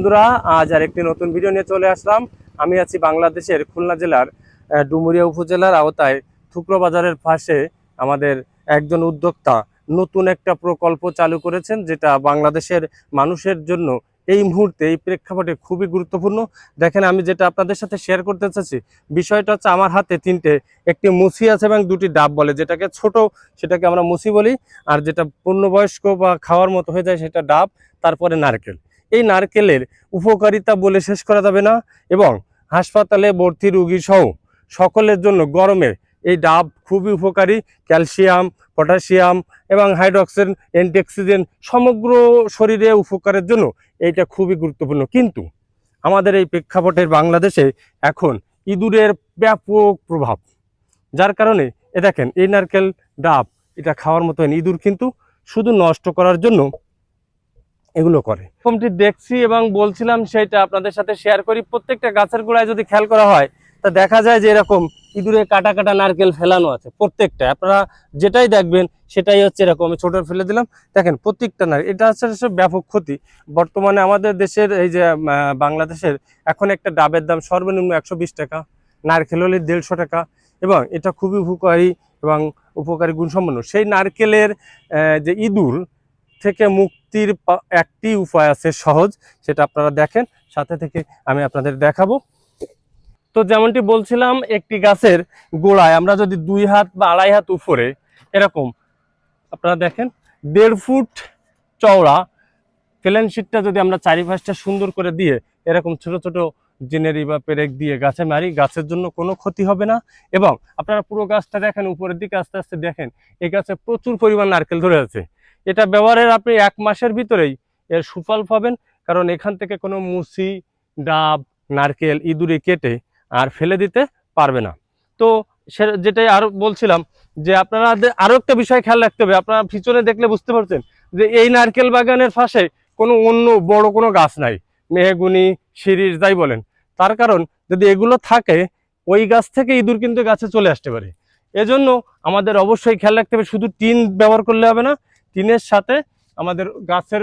বন্ধুরা, আজ আরেকটি নতুন ভিডিও নিয়ে চলে আসলাম। আমি আছি বাংলাদেশের খুলনা জেলার ডুমুরিয়া উপজেলার আওতায় থুকরো বাজারের পাশে আমাদের একজন উদ্যোক্তা নতুন একটা প্রকল্প চালু করেছেন, যেটা বাংলাদেশের মানুষের জন্য এই মুহূর্তে এই প্রেক্ষাপটে খুবই গুরুত্বপূর্ণ। দেখেন, আমি যেটা আপনাদের সাথে শেয়ার করতে চাচ্ছি, বিষয়টা হচ্ছে আমার হাতে একটি মুসি আছে এবং দুটি ডাব বলে, যেটাকে ছোট সেটাকে আমরা মুসি বলি, আর যেটা পূর্ণবয়স্ক বা খাওয়ার মতো হয়ে যায় সেটা ডাব, তারপরে নারকেল। এই নারকেলের উপকারিতা বলে শেষ করা যাবে না, এবং হাসপাতালে ভর্তি রোগী সহ সকলের জন্য গরমে এই ডাব খুবই উপকারী। ক্যালসিয়াম, পটাশিয়াম এবং হাইড্রক্সিন, অ্যান্টিঅক্সিডেন্ট সমগ্র শরীরে উপকারের জন্য এইটা খুবই গুরুত্বপূর্ণ। কিন্তু আমাদের এই প্রেক্ষাপটের বাংলাদেশে এখন ইঁদুরের ব্যাপক প্রভাব, যার কারণে দেখেন এই নারকেল ডাব এটা খাওয়ার মতো ইঁদুর কিন্তু শুধু নষ্ট করার জন্য এগুলো করে। এরকমটি দেখছি এবং বলছিলাম সেটা আপনাদের সাথে শেয়ার করি। প্রত্যেকটা গাছের গোড়ায় যদি খেয়াল করা হয় তা দেখা যায় যে এরকম ইঁদুরে কাটা কাটা নারকেল ফেলানো আছে প্রত্যেকটা। আপনারা যেটাই দেখবেন সেটাই হচ্ছে এরকম। আমি ছোট ফেলে দিলাম, দেখেন প্রত্যেকটা এটা হচ্ছে ব্যাপক ক্ষতি। বর্তমানে আমাদের দেশের এই যে বাংলাদেশের এখন একটা ডাবের দাম সর্বনিম্ন 120 টাকা, নারকেল হলে 150 টাকা, এবং এটা খুবই উপকারী এবং উপকারী গুণসম্পন্ন। সেই নারকেলের যে ইঁদুর থেকে মুক্তির একটি উপায় আছে সহজ, সেটা আপনারা দেখেন, সাথে থেকে আমি আপনাদের দেখাবো। তো যেমনটি বলছিলাম, একটি গাছের গোড়ায় আমরা যদি 2 হাত বা 2.5 হাত উপরে এরকম আপনারা দেখেন 1.5 ফুট চওড়া ফেলেন শিটটা যদি আমরা চারিপাশটা সুন্দর করে দিয়ে এরকম ছোট ছোট জিনেরি বা পেরেক দিয়ে গাছে মারি, গাছের জন্য কোনো ক্ষতি হবে না। এবং আপনারা পুরো গাছটা দেখেন, উপরের দিকে আস্তে আস্তে দেখেন এই গাছে প্রচুর পরিমাণ নারকেল ধরে আছে। এটা ব্যবহারের আপনি 1 মাসের ভিতরেই এর সুফল পাবেন, কারণ এখান থেকে কোনো মুসি, ডাব, নারকেল ইঁদুরে কেটে আর ফেলে দিতে পারবে না। তো যেটাই আরো বলছিলাম যে আপনারা আরো একটা বিষয় খেয়াল রাখতে হবে। আপনারা পিছনে দেখলে বুঝতে পারছেন যে এই নারকেল বাগানের পাশে কোনো অন্য বড় কোনো গাছ নাই, মেহগুনি, শিরীষ যাই বলেন। তার কারণ যদি এগুলো থাকে ওই গাছ থেকে ইঁদুর কিন্তু গাছে চলে আসতে পারে। এজন্য আমাদের অবশ্যই খেয়াল রাখতে হবে, শুধু টিন ব্যবহার করলে হবে না, টিনের সাথে আমাদের গাছের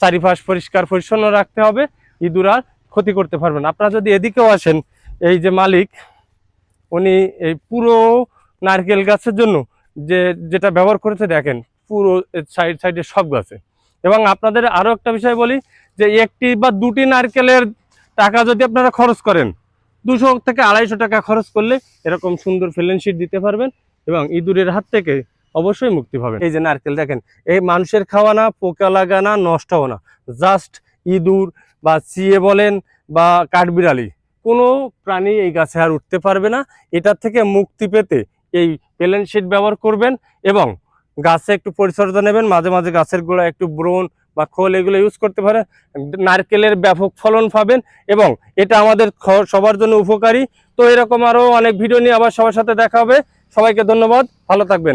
চারিপাশ পরিষ্কার পরিচ্ছন্ন রাখতে হবে, ইঁদুর আর ক্ষতি করতে পারবেন। আপনারা যদি এদিকেও আসেন, এই যে মালিক উনি এই পুরো নারকেল গাছের জন্য যেটা ব্যবহার করেছে দেখেন, পুরো সাইডে সব গাছে। এবং আপনাদের আরো একটা বিষয় বলি যে একটি বা দুটি নারকেলের টাকা যদি আপনারা খরচ করেন, 200 থেকে 250 টাকা খরচ করলে এরকম সুন্দর ফেলেন শিট দিতে পারবেন এবং ইঁদুরের হাত থেকে অবশ্যই মুক্তি পাবেন। এই যে নারকেল দেখেন, এই মানুষের খাওয়া না, পোকা লাগা না, নষ্ট হওয়া না, জাস্ট ইঁদুর বা চিয়ে বলেন বা কাঠবিড়ালি কোনো প্রাণী এই গাছে আর উঠতে পারবে না। এটার থেকে মুক্তি পেতে এই পেলেন শিট ব্যবহার করবেন এবং গাছে একটু পরিচর্যা নেবেন, মাঝে মাঝে গাছের গোড়া একটু ব্রোন বা খোল এগুলো ইউজ করতে পারেন, নারকেলের ব্যাপক ফলন পাবেন এবং এটা আমাদের সবার জন্য উপকারী। তো এরকম আরো অনেক ভিডিও নিয়ে আবার সবার সাথে দেখা হবে। সবাইকে ধন্যবাদ, ভালো থাকবেন।